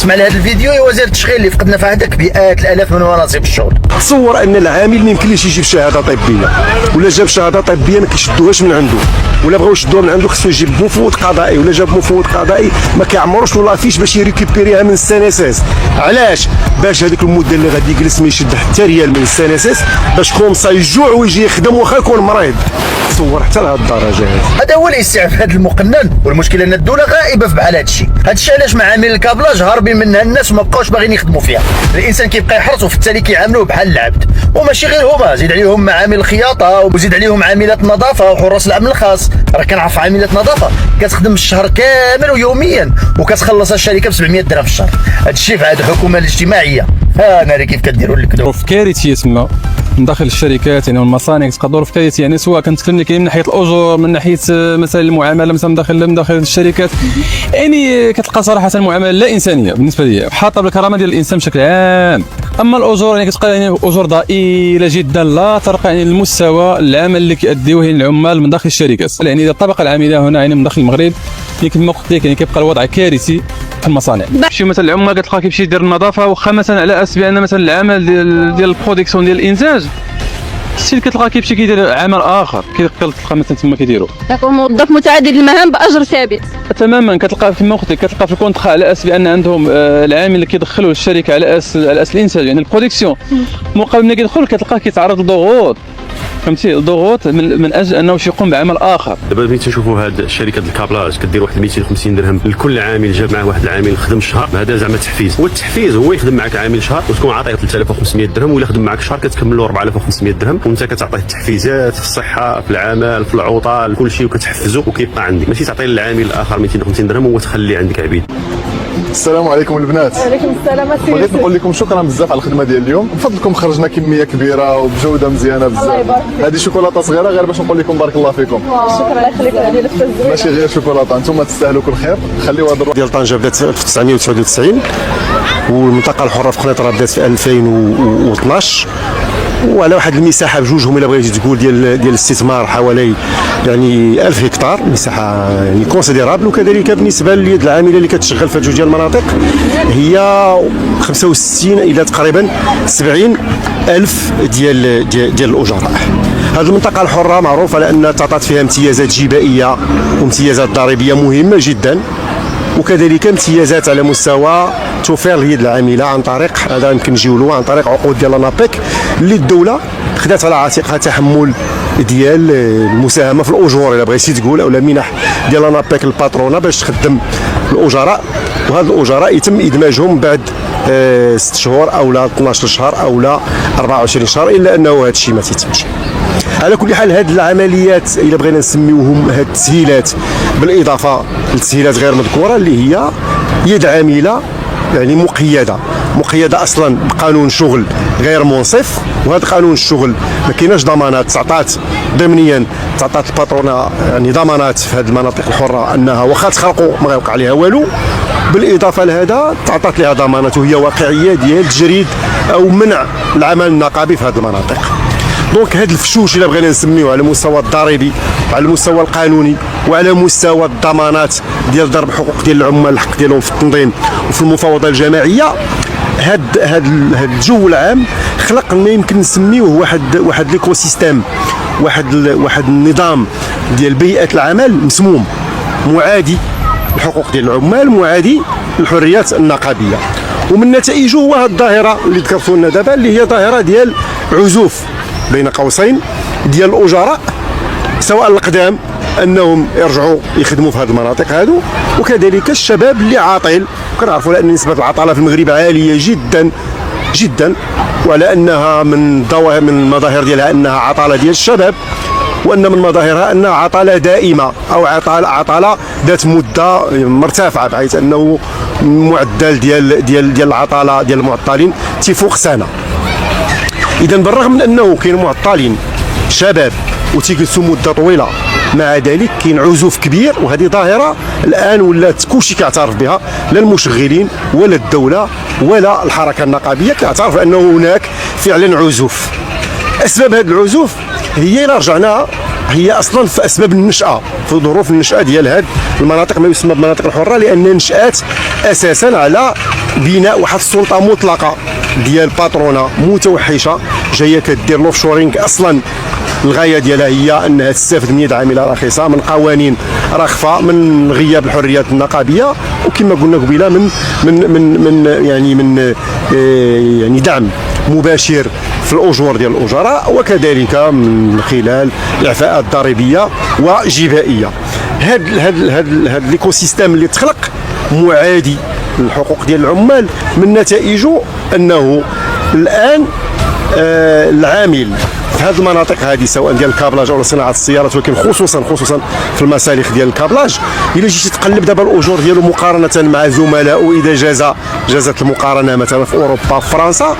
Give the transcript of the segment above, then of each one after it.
اسمع لهذا الفيديو يا وزير التشغيل اللي فقدنا في عهدك مئات الالاف من مناصب الشغل. تصور ان العامل ما يمكنليش يجيب شهاده طبيه، ولا جاب شهاده طبيه ما كيشدوهاش من عنده، ولا بغاو يشدوها من عنده خصو يجيب مفوض قضائي، ولا جاب مفوض قضائي ما كيعمروش ولا فيش باش يريكوبيريها من السنسس. علاش؟ باش هذيك المده اللي غادي يجلس ما يشد حتى ريال من السنسس باش كومسا يجوع ويجي يخدم واخا يكون مريض. تصور حتى لهاد الدرجه هذا هو الاستعفاف هذا المقنن، والمشكله ان الدوله غائبه في بحال هذا الشيء. هذا الشيء علاش معامل الكابلاج هاربين منها الناس وما بقاوش باغيين يخدموا فيها. الانسان كيبقى يحرص وفي التالي كيعاملوه بحال العبد. وماشي غير هما، زيد عليهم معامل الخياطه وزيد عليهم عاملات النظافه وحراس العمل الخاص. راه كنعرف عاملات نظافه كتخدم الشهر كامل ويوميا وكتخلص الشركه ب 700 درهم في الشهر. هذا الشيء في هذه الحكومه الاجتماعيه ها ناري كيف كديروا لك ظروف كارثيه تما من داخل الشركات يعني والمصانع. كتبقى ظروف كارثيه يعني سواء كنتكلم لك من ناحيه الاجور، من ناحيه مثلا المعامله مثلا داخل الشركات. يعني كتلقى صراحه المعامله لا انسانيه بالنسبه لي، حاطه بالكرامه ديال الانسان بشكل عام. اما الاجور يعني كتلقى يعني اجور ضئيله جدا لا ترقى يعني للمستوى العمل اللي كيأديوه العمال من داخل الشركات. يعني الطبقه العامله هنا يعني من داخل المغرب كما قلت لك يعني كيبقى الوضع كارثي في المصانع. شي مثلا العمال كتلقى كيمشي يدير النظافه واخا مثلا على اساس بان مثلا العمل ديال البرودكسيون ديال الانتاج السيد كتلقى كيمشي كيدير عمل اخر كتلقى مثلا تما كيديروا موظف متعدد المهام باجر ثابت تماما. كتلقى كما قلت لك كتلقى في الكونترا على اساس بان عندهم العامل اللي كيدخلوا للشركه على اساس الانتاج يعني البرودكسيون، مقابل ملي كيدخل كتلقاه كيتعرض لضغوط، فهمتي، ضغوط من اجل انه يقوم بعمل اخر. دابا ملي تنشوفوا هاد شركه الكابلاج كدير واحد 250 درهم لكل عامل جاب معاه واحد العامل خدم شهر، هذا زعما تحفيز. والتحفيز هو يخدم معك عامل شهر وتكون عاطيه 3500 درهم، ولا خدم معك شهر كتكملوا 4500 درهم، وانت كتعطيه التحفيزات في الصحه في العمل في العطل كل شيء وكتحفزو وكيبقى عندك، ماشي تعطي للعامل الاخر 250 درهم وتخلي عندك عبيد. السلام عليكم البنات. وعليكم السلام. بغيت نقول لكم شكرا بزاف على الخدمه ديال اليوم، بفضلكم خرجنا كميه كبيره وبجوده مزيانه بزاف. هذه شوكولاته صغيره غير باش نقول لكم بارك الله فيكم. شكرا الله يخليك على الفوز. ماشي غير شوكولاته، انتم تستاهلوا كل خير. خليوا هذا ديال طنجه بدات في 1999 والمنطقه الحره في قنيطره بدات في 2012 وعلى واحد المساحه بجوجهم الا بغيتي تقول ديال الاستثمار حوالي يعني 1000 هكتار، مساحه يعني كونسيديرابل. وكذلك بالنسبه لليد العامله اللي كتشغل في جوج ديال المناطق هي 65 الى تقريبا 70 الف ديال الاجراء. هذه المنطقه الحره معروف على ان تعطات فيها امتيازات جبائيه وامتيازات ضريبيه مهمه جدا، وكذلك امتيازات على مستوى توفير اليد العامله عن طريق هذا يمكن نجيو له عن طريق عقود ديال لانابيك اللي الدوله خدات على عاتقها تحمل ديال المساهمه في الاجور الا بغيتي تقول، اولا منح ديال لانابيك الباترونه باش تخدم الاجراء، وهاد الاجراء يتم ادماجهم بعد 6 شهور او لا 12 شهر او لا 24 شهر، الا انه هذا الشيء ما تيتمش. على كل حال هذه العمليات الا بغينا نسميوهم هذه التسهيلات بالاضافه للتسهيلات غير مذكوره اللي هي يد عامله يعني مقيده اصلا بقانون شغل غير منصف، وهذا قانون الشغل ما كايناش ضمانات تعطات ضمنيا، تعطات الباترونه يعني ضمانات في هذه المناطق الحره انها واخا تخرقوا ما غيوقع عليها والو. بالاضافه لهذا تعطات لها ضمانات وهي واقعيه ديال تجريد او منع العمل النقابي في هذه المناطق. دونك هذا الفشوش اللي بغينا نسميوه على المستوى الضريبي وعلى المستوى القانوني وعلى مستوى الضمانات ديال ضرب حقوق ديال العمال الحق ديالهم في التنظيم وفي المفاوضه الجماعيه، هاد الجو العام خلق ما يمكن نسميوه واحد ليكو سيستيم، واحد النظام ديال بيئه العمل مسموم معادي للحقوق ديال العمال، معادي للحريات النقابيه. ومن نتائجه هو هذه الظاهره اللي ذكرتوا لنا دابا اللي هي ظاهره ديال عزوف بين قوسين ديال الاجراء، سواء القدام انهم يرجعوا يخدموا في هذه المناطق هذو، وكذلك الشباب اللي عاطل. كنعرفوا ان نسبه العطاله في المغرب عاليه جدا جدا، وعلى انها من المظاهر ديالها انها عطاله ديال الشباب، وان من مظاهرها انها عطاله دائمه او عطاله ذات مده مرتفعه، بحيث انه المعدل ديال العطاله ديال المعطلين تيفوق سنه. اذا بالرغم من انه كاين معطلين شباب وتيجلسوا مده طويله، مع ذلك كاين عزوف كبير، وهذه ظاهره الان ولات كلشي كيعترف بها، لا المشغلين ولا الدوله ولا الحركه النقابيه كيعترف انه هناك فعلا عزوف. اسباب هذا العزوف هي الى رجعنا هي اصلا في اسباب النشاه، في ظروف النشاه ديال هذه المناطق ما يسمى بالمناطق الحره، لان نشات اساسا على بناء واحد السلطه مطلقه ديال باترونه متوحشه جايه كدير لوفشورينغ اصلا. الغايه ديالها هي انها تستافد من يد عامله رخيصه، من قوانين رخفه، من غياب الحريات النقابيه، وكما قلنا قبيله من دعم مباشر في الاجور ديال الاجراء، وكذلك من خلال اعفاءات ضريبيه وجبائيه. هاد ليكو سيستيم اللي تخلق معادي للحقوق ديال العمال، من نتائجه انه الان العامل في هذه المناطق هذه سواء ديال الكابلاج او صناعه السيارات، ولكن خصوصا في المسالخ ديال الكابلاج، الا جيتي تقلب دابا الاجور ديالو مقارنه مع زملائه اذا جازت المقارنه مثلا في اوروبا في فرنسا،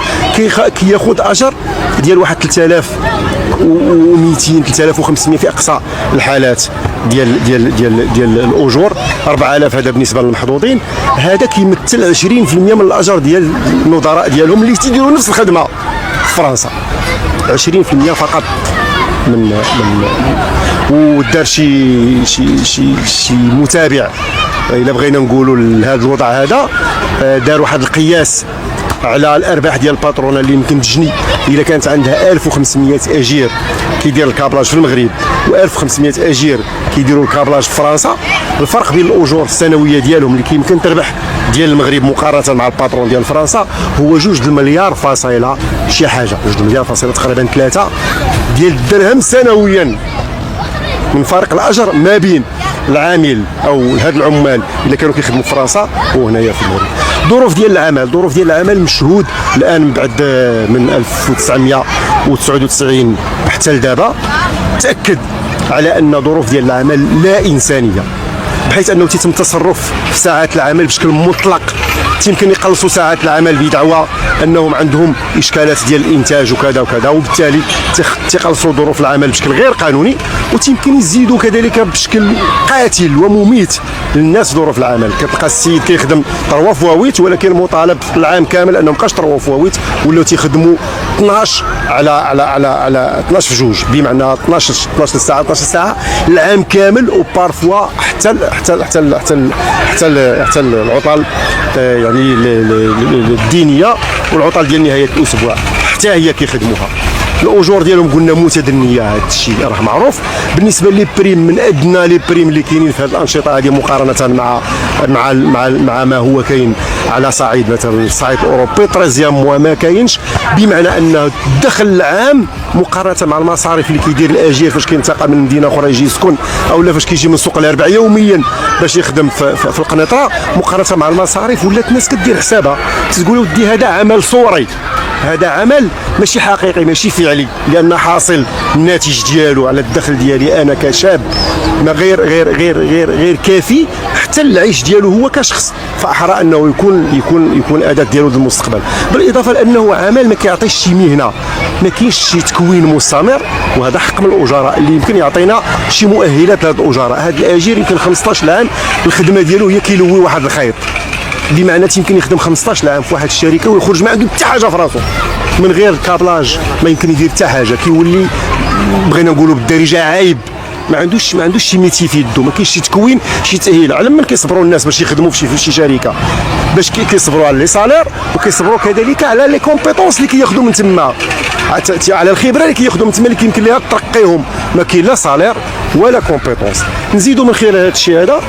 كياخذ اجر ديال واحد 3200 3500 في اقصى الحالات ديال الاجور، 4000 هذا بالنسبه للمحظوظين. هذا كيمثل 20% من الاجر ديال النظراء ديالهم اللي تيديروا نفس الخدمه في فرنسا. 20% فقط من ودار شي متابع الا بغينا نقولوا لهذا الوضع هذا، دار واحد القياس على الارباح ديال الباترونه اللي يمكن تجني الا كانت عندها 1500 اجير كيدير الكابلاج في المغرب و1500 اجير كيديروا الكابلاج في فرنسا. الفرق بين الاجور السنويه ديالهم اللي كيمكن تربح ديال المغرب مقارنه مع الباترون ديال فرنسا هو 2 مليار فاصله شي حاجه، 2 مليار فاصله تقريبا 3 ديال الدرهم سنويا من فرق الاجر ما بين العامل او هاد العمال اللي كانوا كيخدموا في فرنسا وهنايا في المغرب. ظروف ديال العمل مشهود الان بعد من 1999 حتى لدابا، تاكد على ان ظروف ديال العمل لا انسانيه، بحيث انه تيتم التصرف في ساعات العمل بشكل مطلق. يمكن يقلصوا ساعات العمل بدعوى انهم عندهم اشكالات ديال الانتاج وكذا وكذا، وبالتالي تيقلصوا ظروف العمل بشكل غير قانوني، وتيمكن يزيدوا كذلك بشكل قاتل ومميت للناس ظروف العمل. كتلقى السيد كيخدم 3 فواويت ولكن مطالب العام كامل انه مابقاش 3 فواويت، ولاو تيخدموا 12 على 12 في جوج، بمعنى 12 ساعه العام كامل، وبارفوا حتى العطل يعني الدينيه والعطل ديال نهايه الاسبوع حتى هي كيخدموها. الاجور ديالهم قلنا متدنيه، هذا الشيء راه معروف. بالنسبه لي بريم من ادنى لي بريم اللي كاينين في هذه الانشطه هذه مقارنه مع ما هو كاين على صعيد مثلا الصعيد الاوروبي، 13 موا ما كاينش، بمعنى ان الدخل العام مقارنه مع المصاريف اللي كيدير الاجير فاش كينتقل من مدينه اخرى يجي يسكن، اولا فاش كيجي من سوق الاربع يوميا باش يخدم في القنيطره، مقارنه مع المصاريف ولات الناس كدير حسابها، تقول ودي هذا عمل صوري، هذا عمل ماشي حقيقي ماشي فعلي، لان حاصل الناتج ديالو على الدخل ديالي انا كشاب ما غير كافي حتى العيش ديالو هو كشخص، فاحرى انه يكون اداه ديالو للمستقبل. بالاضافه لانه عمل ما كيعطيش شي مهنه، ما كاينش شي تكوين مستمر، وهذا حق من الاجراء اللي يمكن يعطينا شي مؤهلات لهاد الاجراء. هذا الاجير يمكن 15 عام الخدمه ديالو هي كيلوي واحد الخيط، بمعنى يمكن يخدم 15 عام في واحد الشركه ويخرج ما عنده حتى حاجه في راسو، من غير الكابلاج ما يمكن يدير حتى حاجه، كيولي بغينا نقولوا بالدارجه عايب، ما عندوش شي ميتي في يدو، ما كاينش شي تكوين شي تاهيل. على من كيصبروا الناس باش يخدموا في شي شركه، باش كيصبروا على لي سالير، وكيصبروا كذلك على لي كومبيتونس اللي كياخذوا من تما، على الخبره اللي كياخذوا من تما اللي يمكن ليها ترقيهم. ما كاين لا سالير ولا كومبيتونس. نزيدوا من خلال هذا الشيء هذا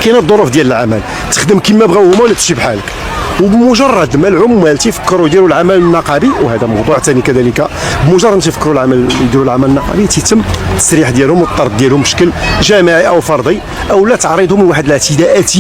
كاينه الظروف ديال العمل، تخدم كما بغاو هما ولا تمشي بحالك. وبمجرد ما العمال تيفكروا يديروا العمل النقابي، وهذا موضوع ثاني كذلك، بمجرد ما تيفكروا يديروا العمل النقابي تيتم التسريح ديالهم والطرد ديالهم بشكل جماعي او فردي، او لا تعريضهم لواحد الاعتداءات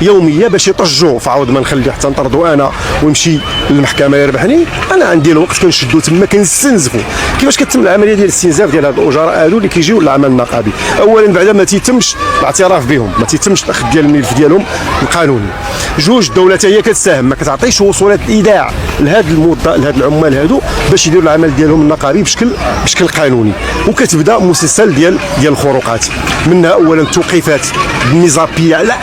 يوميه باش يطجوا. فعاود ما نخلي حتى نطردوا انا ونمشي للمحكمه يربحني، انا عندي الوقت كنشدو تما كنستنزفوا. كيفاش كتم العمليه ديال الاستنزاف ديال هاد الاجراء هادو اللي كيجيو للعمل النقابي؟ اولا بعدا ما تيتمش الاعتراف بهم، ما تيتمش الاخذ ديال الملف ديالهم القانوني. جوج، الدوله هي كتساهم، ما كتعطيش وصولات الايداع لهاد العمال هادو باش يديروا العمل ديالهم النقابي بشكل قانوني. وكتبدا مسلسل ديال الخروقات، منها اولا التوقيفات النظاميه على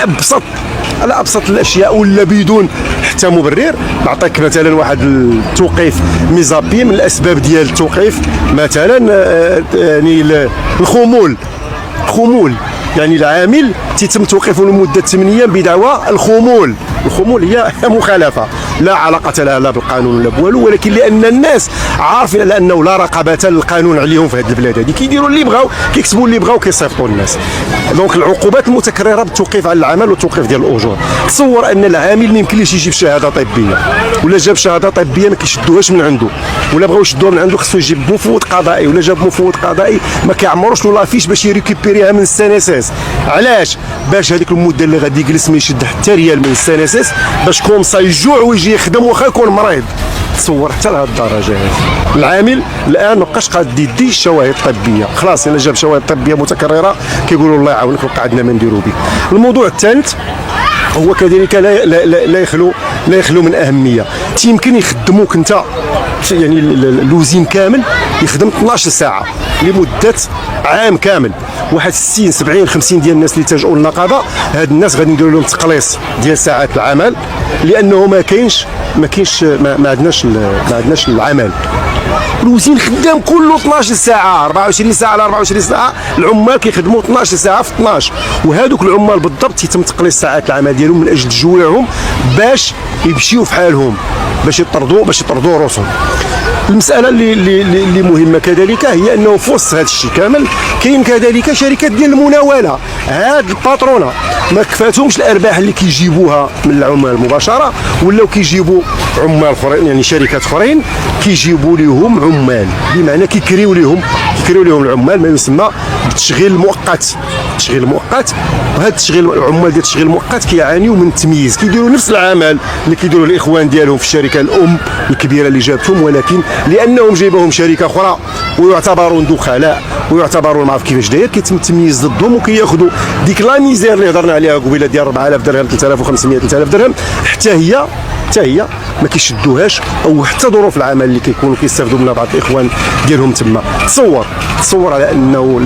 ابسط الاشياء ولا بدون حتى مبرر. نعطيك مثلا واحد التوقيف ميزابي، من الاسباب ديال التوقيف مثلا يعني الخمول يعني العامل تيتم توقيفه لمده 8 ايام بدعوى الخمول. الخمول هي مخالفه لا علاقه لها لا بالقانون ولا بوالو، ولكن لان الناس عارفين على انه لا رقابه للقانون عليهم في هذه البلاد هذه، كيديروا اللي بغاو، كيكسبوا اللي بغاو، كيصيفطوا الناس. دونك العقوبات المتكرره بالتوقيف على العمل والتوقيف ديال الاجور. تصور ان العامل ما يمكنليش يجيب شهاده طبيه، ولا جاب شهاده طبيه ما كيشدوهاش من عنده، ولا بغاو يشدوها من عنده خصو يجيب مفوض قضائي، ولا جاب مفوض قضائي ما كيعمروش له لافيش باش يريكوبيريها من السنسس. علاش؟ باش هذيك المده اللي غادي يجلس ما يشد حتى ريال من السنسس، باش كومسا يجوع ويجي يخدم واخا يكون مريض. تصور حتى لهذ الدرجه هذه. العامل الان مابقاش قاد يدي الشواهد الطبيه، خلاص الا جاب شواهد طبيه متكرره كيقولوا الله يعاونك وقع عندنا ما نديروا به. الموضوع الثالث هو كذلك لا يخلو من اهميه. يمكن يخدموك انت يعني اللوزين كامل يخدم 12 ساعه لمده عام كامل. واحد 60 70 50 ديال الناس اللي تلجؤوا للنقابه، هاد الناس غادي نديروا لهم تقليص ديال ساعات العمل، لانه ما عندناش العمل. الوزين خدام كله 12 ساعه 24 ساعه على 24 ساعه، العمال كيخدموا 12 ساعه في 12، وهذوك العمال بالضبط يتم تقليص ساعات العمل ديالهم من اجل تجويعهم باش يمشيو في حالهم، باش يطردوا راسهم. المساله اللي مهمه كذلك هي انه في وسط هذا الشيء كامل كاين كذلك شركات ديال المناوله. هاد الباترونه ما كفاتهمش الارباح اللي كيجيبوها من العمال مباشره، ولاو كيجيبوا عمال اخرين، يعني شركات اخرين كيجيبوا لهم عمال، بمعنى كيكريو لهم العمال ما يسمى بالتشغيل المؤقت. وهذا التشغيل العمال ديال التشغيل المؤقت كيعانيوا من التمييز، كيديروا نفس العمل اللي كيديروا الاخوان ديالهم في الشركه الام الكبيره اللي جابتهم، ولكن لانهم جايبوهم شركه اخرى ويعتبرون دخلاء ويعتبرون ما عرف كيفاش داير، كيتم التمييز ضدهم وكياخذوا ديك لا ميزير اللي هضرنا عليها قبيله ديال 4000 درهم 3500 3000 درهم، حتى هي ما كيشدوهاش، او حتى ظروف العمل اللي كيكونوا كيستافدوا منها بعض الاخوان ديالهم تما. تصور على انه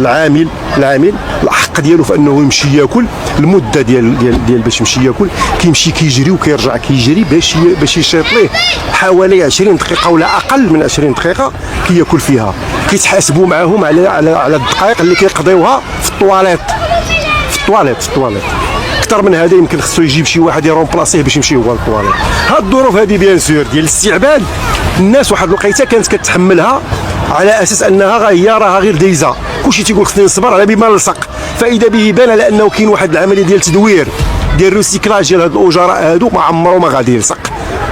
العامل الحق ديالو في انه يمشي ياكل المده ديال باش يمشي ياكل، كيمشي كيجري وكيرجع كيجري باش يشيط ليه حوالي 20 دقيقه ولا اقل من 20 دقيقه كياكل فيها. كيتحاسبوا معاهم على الدقائق اللي كيقضيوها في الطواليت. اكثر من هذا يمكن خصو يجيب شي واحد يرومبلاسيه باش يمشي هو للطواليت. هاد الظروف هذه بيان سور ديال الاستعباد، الناس واحد الوقيته كانت كتحملها على اساس انها راها غير دايزه، كلشي تيقول خصني نصبر على بما نلصق، فاذا به بان على انه كاين واحد العمليه ديال تدوير ديال الريسيكلاج ديال هاد الاجراء هادو ما عمره ما غادي يلصق.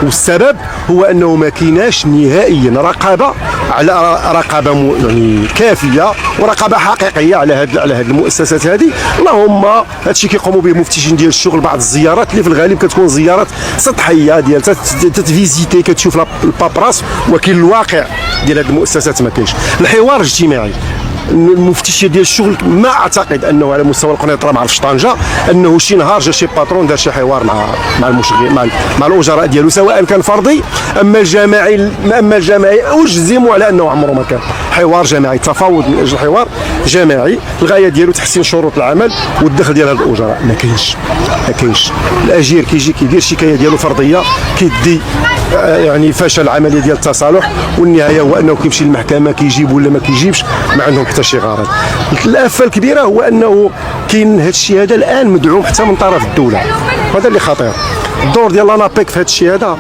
والسبب هو انه ما كايناش نهائيا رقابه يعني كافيه ورقابه حقيقيه على هاد المؤسسات هذه. اللهم هادشي كيقوموا به مفتشين ديال الشغل، بعض الزيارات اللي في الغالب كتكون زيارات سطحيه ديال تتفيزيتي كتشوف البابراس، وكاين الواقع ديال هاد المؤسسات ما كاينش. الحوار الاجتماعي، المفتشيه ديال الشغل ما اعتقد انه على مستوى القنيطره ما عرفش طنجه انه شي نهار جا شي باترون دار شي حوار مع المشغل مع الاجراء ديالو، سواء كان فردي اما الجماعي اجزم على انه عمره ما كان حوار جماعي، تفاوض من اجل حوار جماعي الغايه ديالو تحسين شروط العمل والدخل ديال هذا الاجراء. ما كاينش. الاجير كيجي كيدير شكايه ديالو فرديه، كيدي يعني فشل العمليه ديال التصالح، والنهايه هو انه كيمشي للمحكمه كيجيب ولا ما كيجيبش، ما عندهم حتى شي غرض. الافه الكبيره هو انه كاين هذا الشيء هذا الان مدعوم حتى من طرف الدوله، هذا اللي خطير. الدور ديال لانابيك في هذا الشيء هذا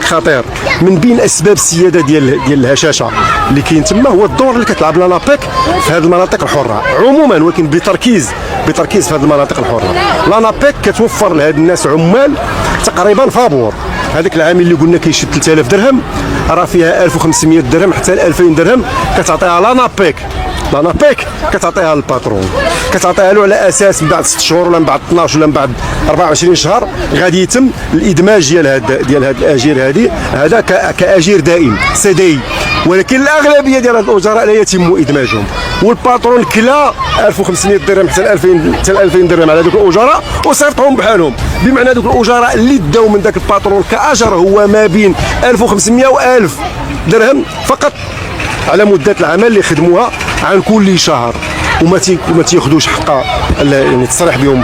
خطير. من بين اسباب السياده ديال الهشاشه اللي كاين تما هو الدور اللي كتلعب لانابيك في هذه المناطق الحره عموما، ولكن بتركيز في هذه المناطق الحره. لانابيك كتوفر لهاد الناس عمال تقريبا فابور. هذاك العامل اللي قلنا كيشد 3000 درهم راه فيها 1500 درهم حتى 2000 درهم كتعطيها لانابيك كتعطيها للباترون، كتعطيها له على اساس من بعد 6 شهور ولا من بعد 12 ولا من بعد 24 شهر غادي يتم الادماج ديال هاد الاجير هذا كاجير دائم سدي، ولكن الاغلبيه ديال هاد الاجراء لا يتم ادماجهم، والباترون كلا 1500 درهم حتى 2000 درهم على دوك الاجراء وصيفطهم بحالهم. بمعنى دوك الاجراء اللي داو من داك الباترون كاجر هو ما بين 1500 و 1000 درهم فقط على مده العمل اللي خدموها عن كل شهر. وما تياخذوش حق يعني التصريح بهم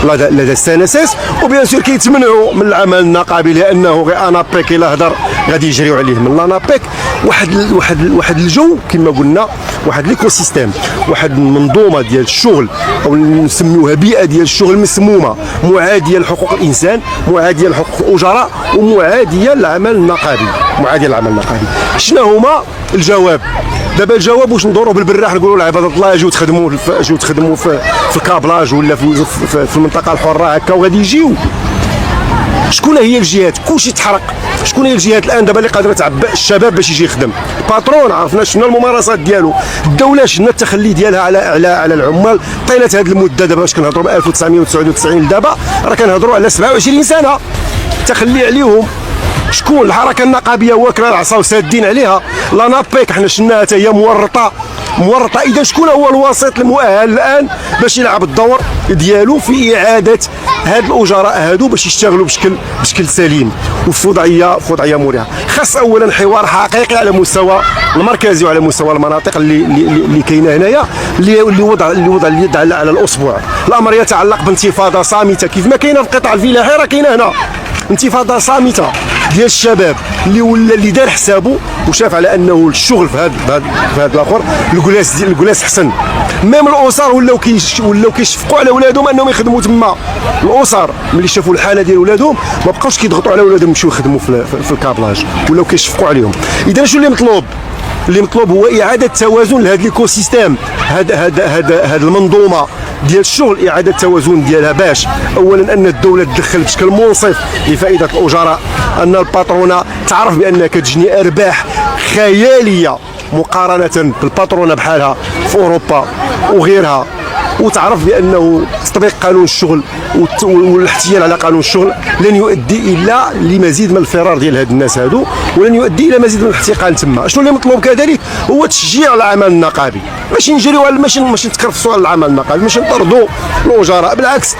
لدى السنسس. وبيان سور كيتمنعوا من العمل النقابي لانه غير انابيك الا هضر غادي يجريو عليه من لانابيك. واحد الجو كما قلنا، واحد ليكو سيستيم، واحد المنظومه ديال الشغل او نسميوها بيئه ديال الشغل مسمومه معاديه لحقوق الانسان، معاديه لحقوق الاجراء، ومعاديه للعمل النقابي، معاديه للعمل النقابي. شنو هما الجواب؟ دابا الجواب واش ندوروا بالبراح نقولوا لعباد الله اجيو تخدموا في الكابلاج ولا في المنطقه الحره هكا وغادي يجيو. شكون هي الجهات؟ كلشي تحرق. شكون هي الجهات الان دابا اللي قادره تعبأ الشباب باش يجي يخدم؟ الباترون عرفنا شنو الممارسات ديالو، الدوله شنو التخلي ديالها على العمال طيله هذه المده. دابا واش كنهضروا ب 1999 لدابا راه كنهضروا على 27 سنه تخلي عليهم. شكون؟ الحركه النقابيه واكله العصا وسادين عليها. لانابيك حنا شفناها حتى هي مورطه. اذا شكون هو الوسيط المؤهل الان باش يلعب الدور ديالو في اعاده هاد الاجراء هادو باش يشتغلوا بشكل سليم وفي وضعيه مريحه؟ خاص اولا حوار حقيقي على مستوى المركزي وعلى مستوى المناطق اللي كاينه هنايا، اللي وضع اليد على الاصبع. الامر يتعلق بانتفاضه صامته كيف ما كاينه في القطاع الفلاحي، راه كاينه هنا انتفاضه صامته ديال الشباب اللي دار حسابه وشاف على انه الشغل في هذا الاخر الكلاس حسن. ميم الاسر ولاو كيشفقوا على ولادهم انهم يخدموا تما. الاسر ملي شافوا الحاله ديال ولادهم ما بقاوش كيضغطوا على ولادهم يمشيو يخدموا في الكابلاج، ولاو كيشفقوا عليهم. اذا شنو اللي مطلوب؟ اللي مطلوب هو اعاده توازن لهذا الايكو سيستيم، هذا المنظومه ديال الشغل، اعاده توازن ديالها باش اولا ان الدوله تدخل بشكل منصف لفائده الاجراء، ان الباترونه تعرف بان كتجني ارباح خياليه مقارنه بالباترونه بحالها في اوروبا وغيرها، وتعرف بانه تطبيق قانون الشغل والاحتيال على قانون الشغل لن يؤدي الا لمزيد من الفرار ديال هاد الناس هادو، ولن يؤدي الى مزيد من الاحتقان تما. شنو اللي مطلوب كذلك هو تشجيع العمل النقابي، ماشي نجريو ماشي نتكرفسوا على العمل النقابي، ماشي نطردوا الاجراء، بالعكس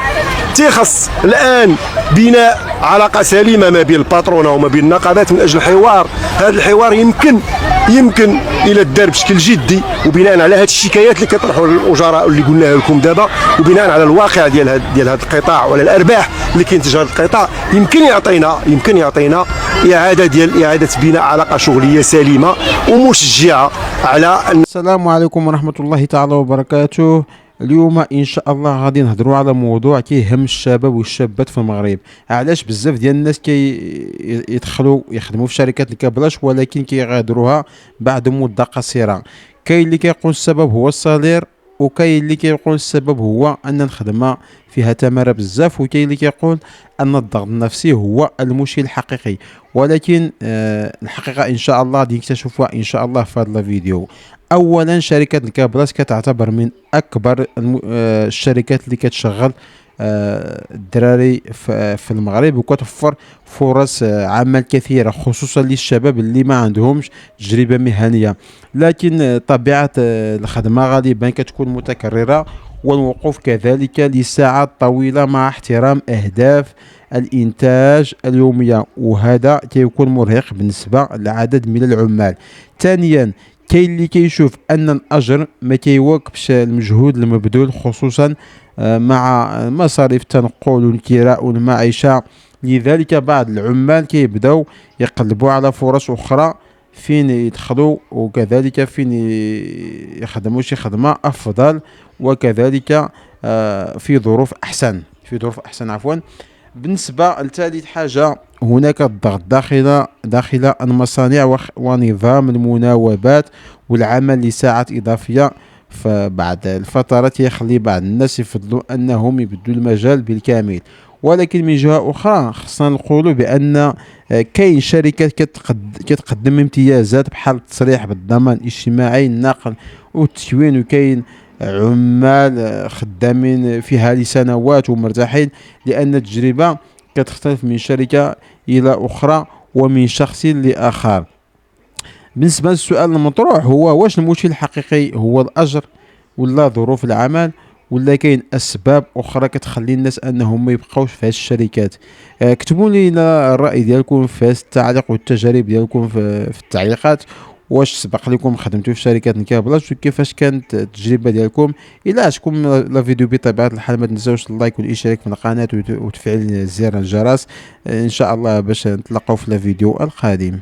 تيخص الان بناء علاقه سليمه ما بين الباترونه وما بين النقابات من اجل الحوار. هذا الحوار يمكن الى الدار بشكل جدي، وبناء على هذه الشكايات اللي كيطرحوا الاجراء اللي قلناها لكم دابا، وبناء على الواقع ديال هذا القطاع وعلى الارباح اللي كينتج هذا القطاع، يمكن يعطينا اعاده بناء علاقه شغليه سليمه ومشجعه على. السلام عليكم ورحمه الله تعالى وبركاته. اليوم ان شاء الله غادي نهضروا على موضوع كيهم الشباب والشابات في المغرب. علاش بزاف ديال الناس يدخلوا يخدموا في شركات الكابلاج ولكن كيغادروها بعد مده قصيره؟ كاين اللي كيقول السبب هو الصالير، وكاين اللي كيقول السبب هو ان الخدمه فيها تماره بزاف، وكاين اللي كيقول ان الضغط النفسي هو المشكل الحقيقي. ولكن الحقيقه ان شاء الله غادي نكتشفوها ان شاء الله في هذا الفيديو. اولا شركه الكابلاج كتعتبر من اكبر الشركات اللي كتشغل الدراري في المغرب، وكتوفر فرص عمل كثيره خصوصا للشباب اللي ما عندهمش تجربه مهنيه. لكن طبيعه الخدمه غالبا كتكون متكرره، والوقوف كذلك لساعات طويله مع احترام اهداف الانتاج اليوميه، وهذا كيكون مرهق بالنسبه لعدد من العمال. ثانيا كاين اللي كيشوف ان الاجر ما كيواكبش المجهود المبذول خصوصا مع مصاريف التنقل والكراء والمعيشه. لذلك بعض العمال كيبداو يقلبوا على فرص اخرى فين يدخلوا، وكذلك فين يخدموا شي خدمه افضل، وكذلك في ظروف احسن عفوا. بالنسبه لثالث حاجه، هناك الضغط داخل المصانع ونظام المناوبات والعمل لساعات إضافية. فبعد الفترات يخلي بعض الناس يفضلوا أنهم يبدلوا المجال بالكامل. ولكن من جهة أخرى خصنا نقولوا بأن كاين شركات كتقدم امتيازات بحال التصريح بالضمان الاجتماعي، النقل والتكوين، وكاين عمال خدامين فيها لسنوات ومرتاحين، لأن التجربة كتختلف من شركة إلى أخرى ومن شخص لآخر. بالنسبة للسؤال المطروح هو واش المشكل الحقيقي هو الأجر ولا ظروف العمل، ولا كاين أسباب أخرى كتخلي الناس أنهم ما يبقاوش في هذه الشركات؟ اكتبوا لنا الرأي ديالكم في التعليق والتجارب ديالكم في التعليقات، واش سبق لكم خدمتوا في شركات الكابلاج وكيفاش كانت التجربه ديالكم. الى عجبكم لا فيديو بطبيعه الحال ما تنساوش اللايك والاشتراك في القناه وتفعيل زر الجرس ان شاء الله باش نتلاقاو في الفيديو القادم.